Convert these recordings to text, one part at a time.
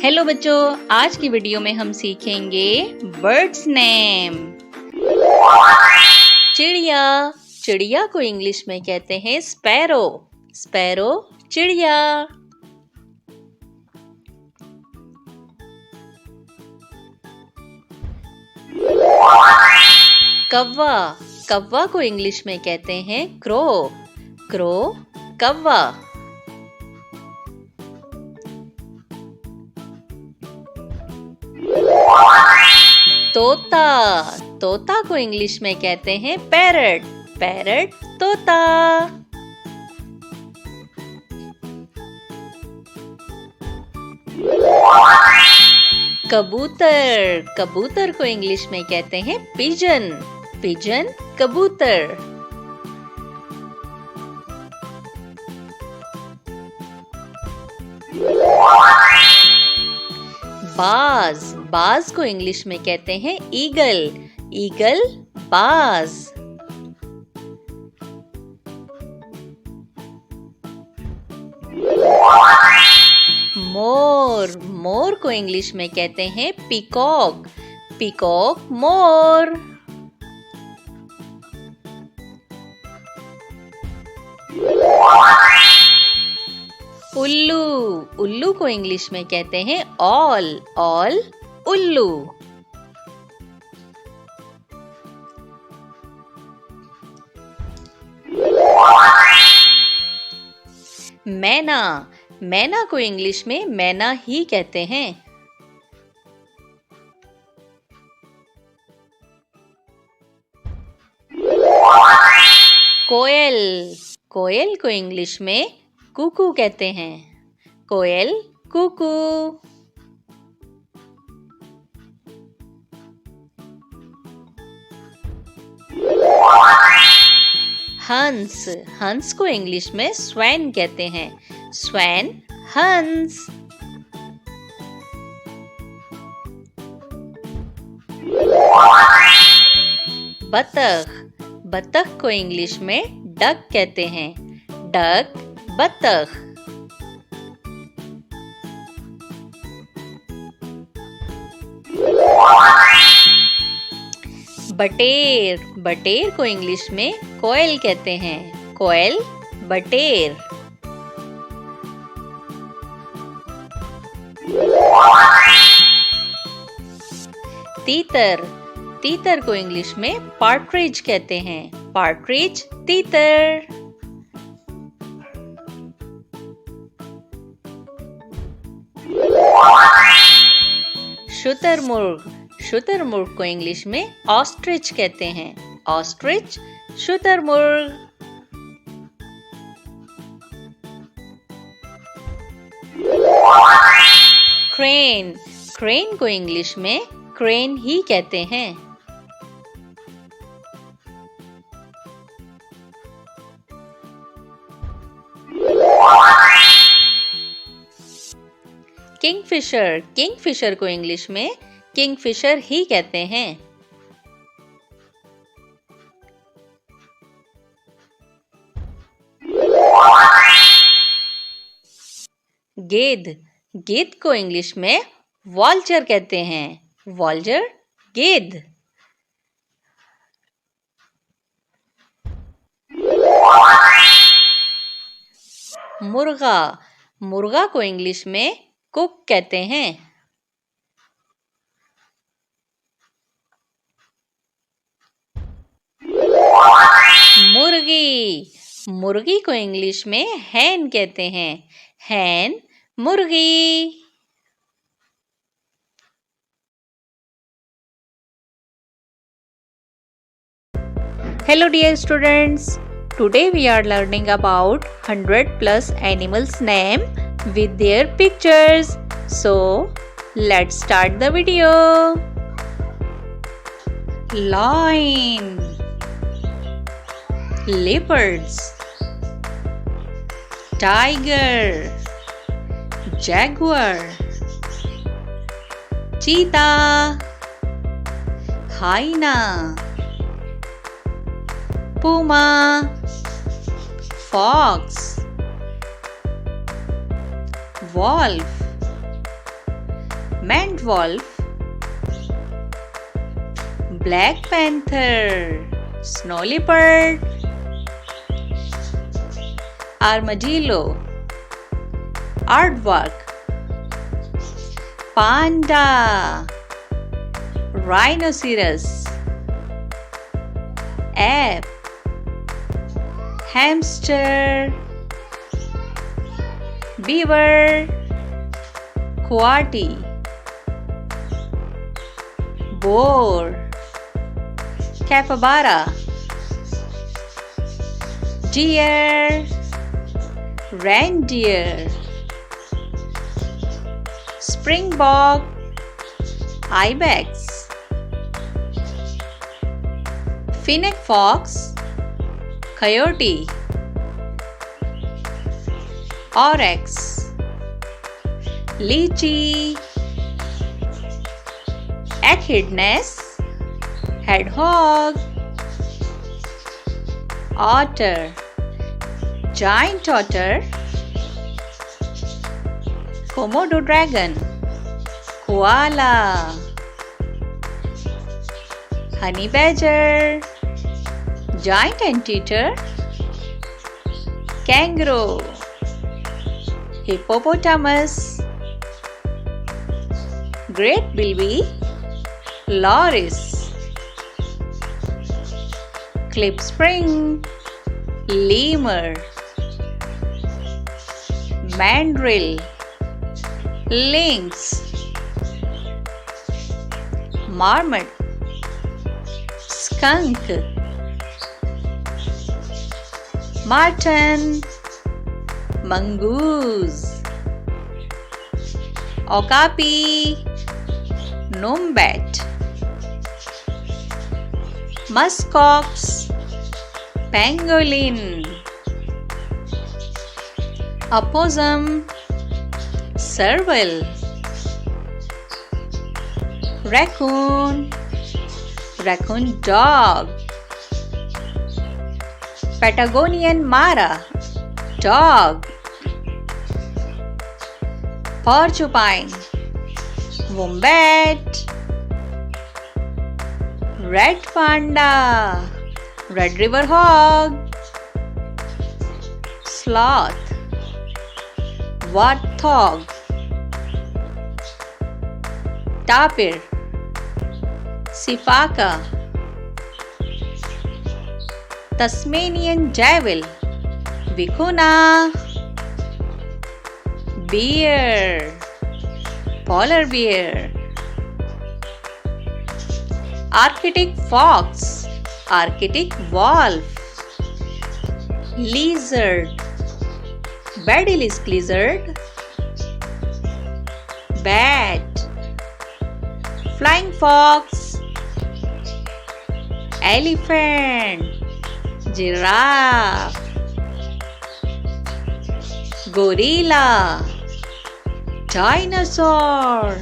Hello बच्चों, आज की वीडियो में हम सीखेंगे बर्ड्स नेम। चिड़िया, चिड़िया को इंग्लिश में कहते हैं स्पैरो। स्पैरो चिड़िया। कौवा, कौवा को इंग्लिश में कहते हैं क्रो। क्रो कौवा। तोता, तोता को इंग्लिश में कहते हैं पैरट। पैरट तोता। कबूतर, कबूतर को इंग्लिश में कहते हैं पिजन। पिजन कबूतर। बाज, बाज को इंग्लिश में कहते हैं ईगल। ईगल बाज। मोर, मोर को इंग्लिश में कहते हैं पीकॉक। पीकॉक मोर। उल्लू, उल्लू को इंग्लिश में कहते हैं ऑल। ऑल उल्लू। मैना, मैना को इंग्लिश में मैना ही कहते हैं। कोयल, कोयल को इंग्लिश में कुकू कहते हैं। कोयल कुकू। हंस, हंस को इंग्लिश में स्वैन कहते हैं। स्वैन हंस। बतख, बतख को इंग्लिश में डक कहते हैं। डक बतख। बटेर, बटेर को इंग्लिश में कोयल कहते हैं। कोयल बटेर। तीतर, तीतर को इंग्लिश में पार्ट्रिज कहते हैं। पार्ट्रिज तीतर। शुतुरमुर्ग, शुतुरमुर्ग को इंग्लिश में ऑस्ट्रिच कहते हैं। ऑस्ट्रिच शुतुरमुर्ग। क्रेन, क्रेन को इंग्लिश में क्रेन ही कहते हैं। किंगफिशर, किंगफिशर को इंग्लिश में किंगफिशर ही कहते हैं। गेद, गेद को इंग्लिश में वॉल्चर कहते हैं। वॉल्चर गेद। मुर्गा, मुर्गा को इंग्लिश में कुक कहते हैं। मुर्गी, मुर्गी को इंग्लिश में हैन कहते हैं। हैन मुर्गी। Hello dear students, today we are learning about 100+ animals name with their pictures. So let's start the video. Lion, leopards, tiger, jaguar, cheetah, hyena, puma, fox, wolf, maned wolf, black panther, snow leopard, armadillo, aardvark, panda, rhinoceros, ape, hamster, beaver, coati, boar, capybara, deer, reindeer, springbok, ibex, fennec fox, coyote, oryx, lychee, echidnas, hedgehog, otter, giant otter, Komodo dragon, koala, honey badger, giant anteater, kangaroo, hippopotamus, great bilby, loris, klipspring, lemur, mandrill, lynx, marmot, skunk, marten, mongoose, okapi, nombat, muskox, pangolin, opossum, serval, raccoon, raccoon dog, Patagonian mara, dog, porcupine, wombat, red panda, red river hog, sloth, warthog, tapir, sifaka, Tasmanian devil, vicuna, bear, polar bear, Arctic fox, Arctic wolf, lizard, basilisk lizard, bat, flying fox, elephant, giraffe, gorilla, dinosaur,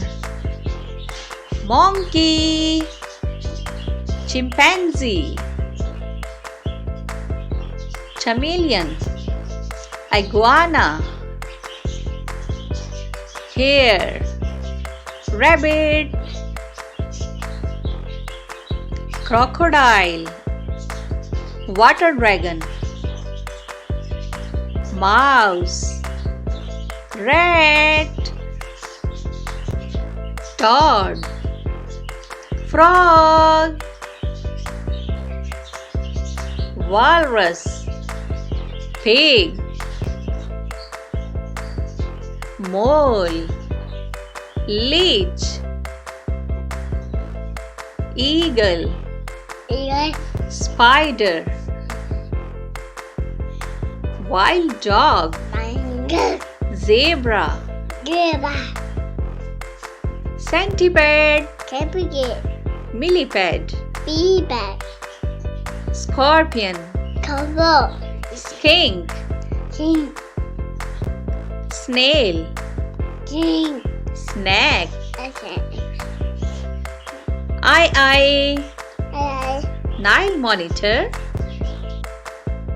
monkey, chimpanzee, chameleon, iguana, hare, rabbit, crocodile, water dragon, mouse, rat, toad, frog, walrus, pig, mole, leech, eagle, spider, wild dog, zebra, centipede, millipede, scorpion, skink, snail, snake, Nile monitor,